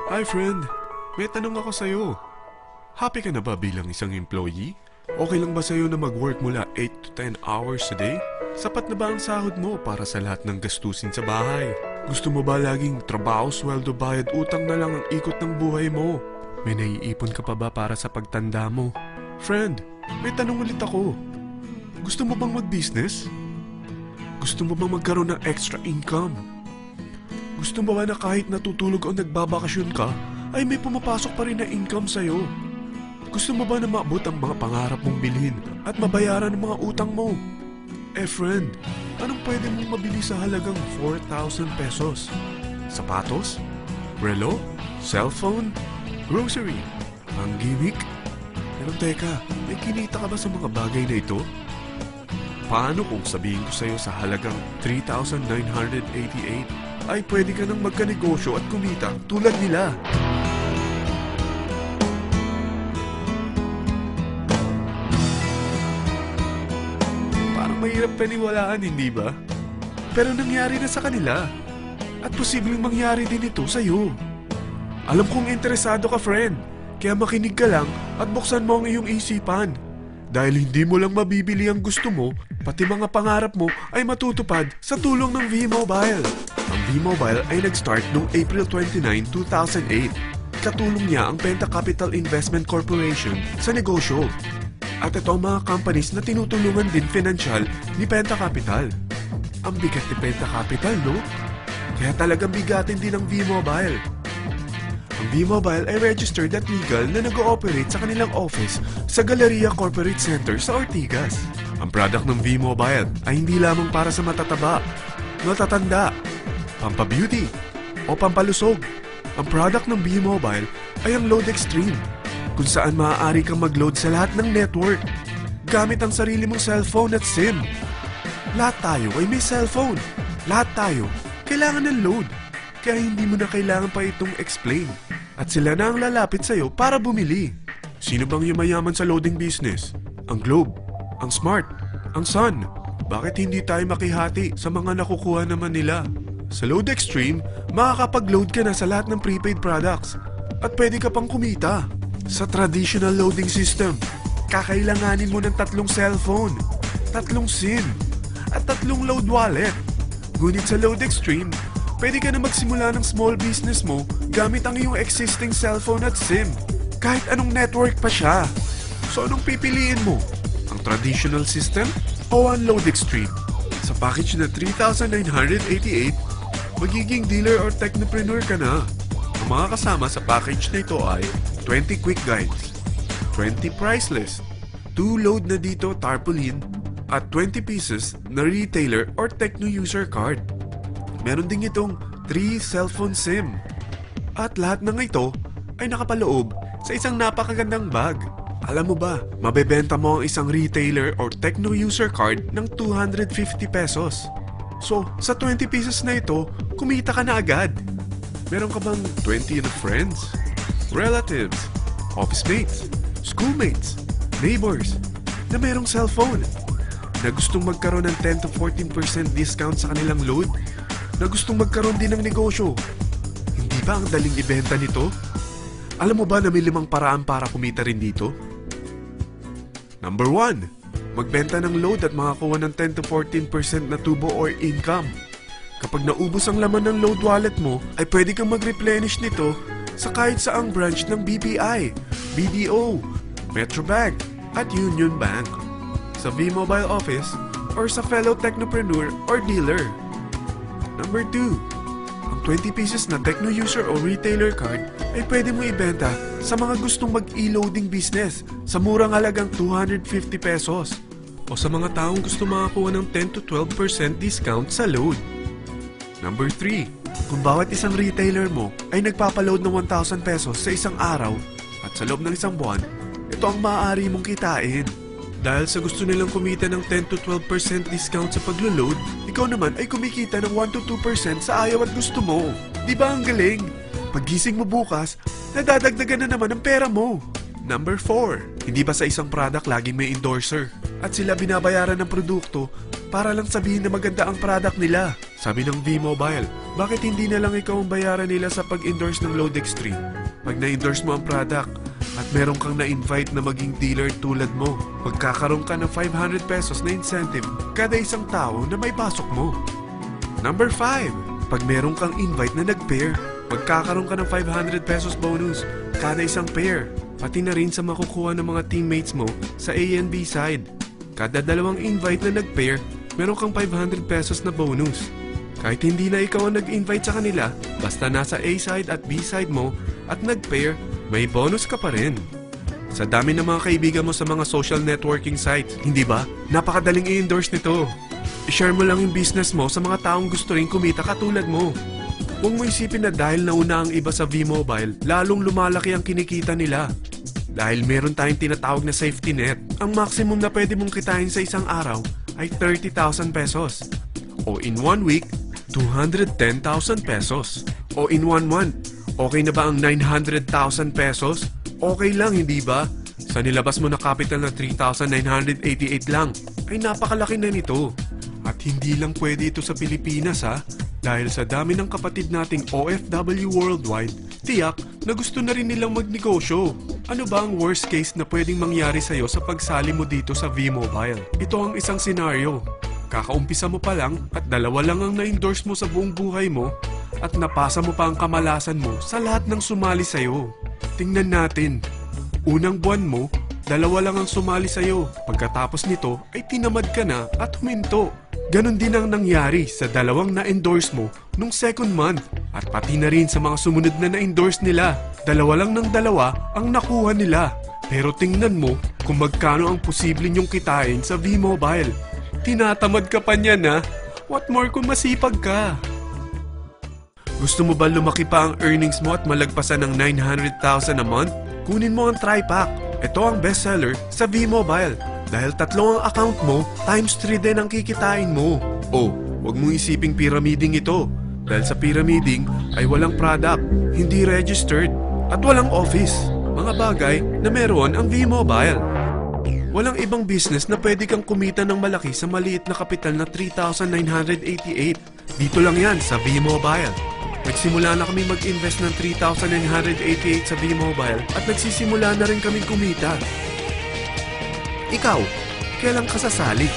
Hi friend, may tanong ako sa'yo. Happy ka na ba bilang isang employee? Okay lang ba sa'yo na mag-work mula 8 to 10 hours a day? Sapat na ba ang sahod mo para sa lahat ng gastusin sa bahay? Gusto mo ba laging trabaho, sweldo, bayad, utang na lang ang ikot ng buhay mo? May naiipon ka pa ba para sa pagtanda mo? Friend, may tanong ulit ako. Gusto mo bang mag-business? Gusto mo bang magkaroon ng extra income? Gusto mo ba na kahit natutulog o nagbabakasyon ka, ay may pumapasok pa rin na income sa'yo? Gusto mo ba na maabot ang mga pangarap mong bilhin at mabayaran ang mga utang mo? Friend, anong pwede mong mabili sa halagang 4,000 pesos? Sapatos? Relo? Cellphone? Grocery? Ang gimmick? Pero teka, may kinita ka ba sa mga bagay na ito? Paano kung sabihin ko sa'yo sa halagang 3,988 ay pwede ka nang magkanegosyo at kumita tulad nila? Parang mahirap paniwalaan, hindi ba? Pero nangyari na sa kanila. At posibleng mangyari din ito sa'yo. Alam kong interesado ka, friend. Kaya makinig ka lang at buksan mo ang iyong isipan. Dahil hindi mo lang mabibili ang gusto mo, pati mga pangarap mo ay matutupad sa tulong ng V-Mobile. Ang V-Mobile ay nag-start noong April 29, 2008. Katulong niya ang Penta Capital Investment Corporation sa negosyo. At ito ang mga companies na tinutulungan din financial ni Penta Capital. Ang bigat ni Penta Capital, no? Kaya talagang bigatin din ang V-Mobile. Ang V-Mobile ay registered at legal na nag-ooperate sa kanilang office sa Galleria Corporate Center sa Ortigas. Ang product ng V-Mobile ay hindi lamang para sa matataba, matatanda, pampabeauty, o pampalusog. Ang product ng V-Mobile ay ang Load Extreme, kung saan maaari kang mag-load sa lahat ng network gamit ang sarili mong cellphone at SIM. Lahat tayo ay may cellphone. Lahat tayo kailangan ng load. Kaya hindi mo na kailangan pa itong explain. At sila na ang lalapit sa'yo para bumili. Sino bang yumayaman sa loading business? Ang Globe, ang Smart, ang Sun. Bakit hindi tayo makihati sa mga nakukuha naman nila? Sa Load Extreme, makakapag-load ka na sa lahat ng prepaid products. At pwede ka pang kumita. Sa traditional loading system, kakailanganin mo ng 3 cellphone, 3 SIM, at 3 load wallet. Ngunit sa Load Extreme, pwede ka na magsimula ng small business mo gamit ang iyong existing cellphone at SIM. Kahit anong network pa siya. So anong pipiliin mo? Ang traditional system o ang Load Extreme? Sa package na 3,988, magiging dealer or technopreneur ka na. Ang mga kasama sa package na ito ay 20 quick guides, 20 price list, 2 load na dito tarpaulin, at 20 pieces na retailer or techno user card. Meron din itong 3 cellphone SIM. At lahat ng ito ay nakapaloob sa isang napakagandang bag. Alam mo ba, mabebenta mo ang isang retailer or techno user card ng 250 pesos. So, sa 20 pieces na ito, kumita ka na agad. Meron ka bang 20 na friends, relatives, office mates, schoolmates, neighbors na merong cellphone? Na gustong magkaroon ng 10 to 14% discount sa kanilang load? Na gustong magkaroon din ng negosyo? Hindi ba ang daling ibenta nito? Alam mo ba na may 5 paraan para kumita rin dito? Number 1. Magbenta ng load at makakuha ng 10 to 14% na tubo or income. Kapag naubos ang laman ng load wallet mo, ay pwede kang mag-replenish nito sa kahit saang branch ng BPI, BDO, Metrobank, at Union Bank. Sa V-Mobile office or sa fellow technopreneur or dealer. Number 2. Ang 20 pieces na techno user o retailer card ay pwede mo ibenta sa mga gustong mag-e-loading business sa murang halagang 250 pesos o sa mga taong gusto makakuha ng 10 to 12% discount sa load. Number 3. Kung bawat isang retailer mo ay nagpapaload ng 1,000 pesos sa isang araw at sa loob ng isang buwan, ito ang maaari mong kitain. Dahil sa gusto nilang kumita ng 10 to 12% discount sa paglo-load, ikaw naman ay kumikita ng 1 to 2% sa ayaw at gusto mo. Di ba ang galing? Paggising mo bukas, nadadagdagan na naman ang pera mo. Number 4, hindi ba sa isang product laging may endorser? At sila binabayaran ng produkto para lang sabihin na maganda ang product nila. Sabi ng V-Mobile, bakit hindi na lang ikaw ang bayaran nila sa pag-endorse ng Load Extreme? Pag na-endorse mo ang product at meron kang na-invite na maging dealer tulad mo, magkakaroon ka ng 500 pesos na incentive kada isang tao na may pasok mo. Number 5, pag meron kang invite na nag-pair, magkakaroon ka ng 500 pesos bonus kada isang pair. Pati na rin sa makukuha ng mga teammates mo sa A and B side. Kada dalawang invite na nag-pair, meron kang 500 pesos na bonus. Kahit hindi na ikaw ang nag-invite sa kanila, basta nasa A side at B side mo at nag-pair, may bonus ka pa rin. Sa dami ng mga kaibigan mo sa mga social networking sites, hindi ba? Napakadaling i-endorse nito. I-share mo lang yung business mo sa mga taong gusto rin kumita katulad mo. Huwag mo isipin na dahil nauna ang iba sa V-Mobile, lalong lumalaki ang kinikita nila. Dahil meron tayong tinatawag na safety net, ang maximum na pwede mong kitain sa isang araw ay 30,000 pesos. O in 1 week, 210,000 pesos. O in 1 month, okay na ba ang 900,000 pesos? Okay lang, hindi ba? Sa nilabas mo na capital na 3,988 lang, ay napakalaki na nito. At hindi lang pwede ito sa Pilipinas ha, dahil sa dami ng kapatid nating OFW worldwide, tiyak na gusto na rin nilang magnegosyo. Ano ba ang worst case na pwedeng mangyari sa'yo sa pagsali mo dito sa V-Mobile? Ito ang isang senaryo. Kakaumpisa mo pa lang at dalawa lang ang na-endorse mo sa buong buhay mo at napasa mo pa ang kamalasan mo sa lahat ng sumali sa'yo. Tingnan natin. Unang buwan mo, dalawa lang ang sumali sa'yo. Pagkatapos nito ay tinamad ka na at huminto. Ganon din ang nangyari sa dalawang na-endorse mo nung second month at pati na rin sa mga sumunod na na-endorse nila. Dalawa lang ng dalawa ang nakuha nila. Pero tingnan mo kung magkano ang posible nyong kitain sa V-Mobile. Tinatamad ka pa niyan ha? What more kung masipag ka? Gusto mo ba lumaki pa ang earnings mo at malagpasan ng 900,000 a month? Kunin mo ang TriPack. Ito ang bestseller sa V-Mobile. Dahil 3 ang account mo, times 3 din ang kikitain mo. Oh, huwag mong isiping pyramiding ito. Dahil sa pyramiding ay walang product, hindi registered, at walang office. Mga bagay na meron ang V-Mobile. Walang ibang business na pwede kang kumita ng malaki sa maliit na kapital na 3,988. Dito lang yan sa V-Mobile. Nagsimula na kami mag-invest ng 3,988 sa V-Mobile at nagsisimula na rin kami kumita. Ikaw, kailan ka sasali?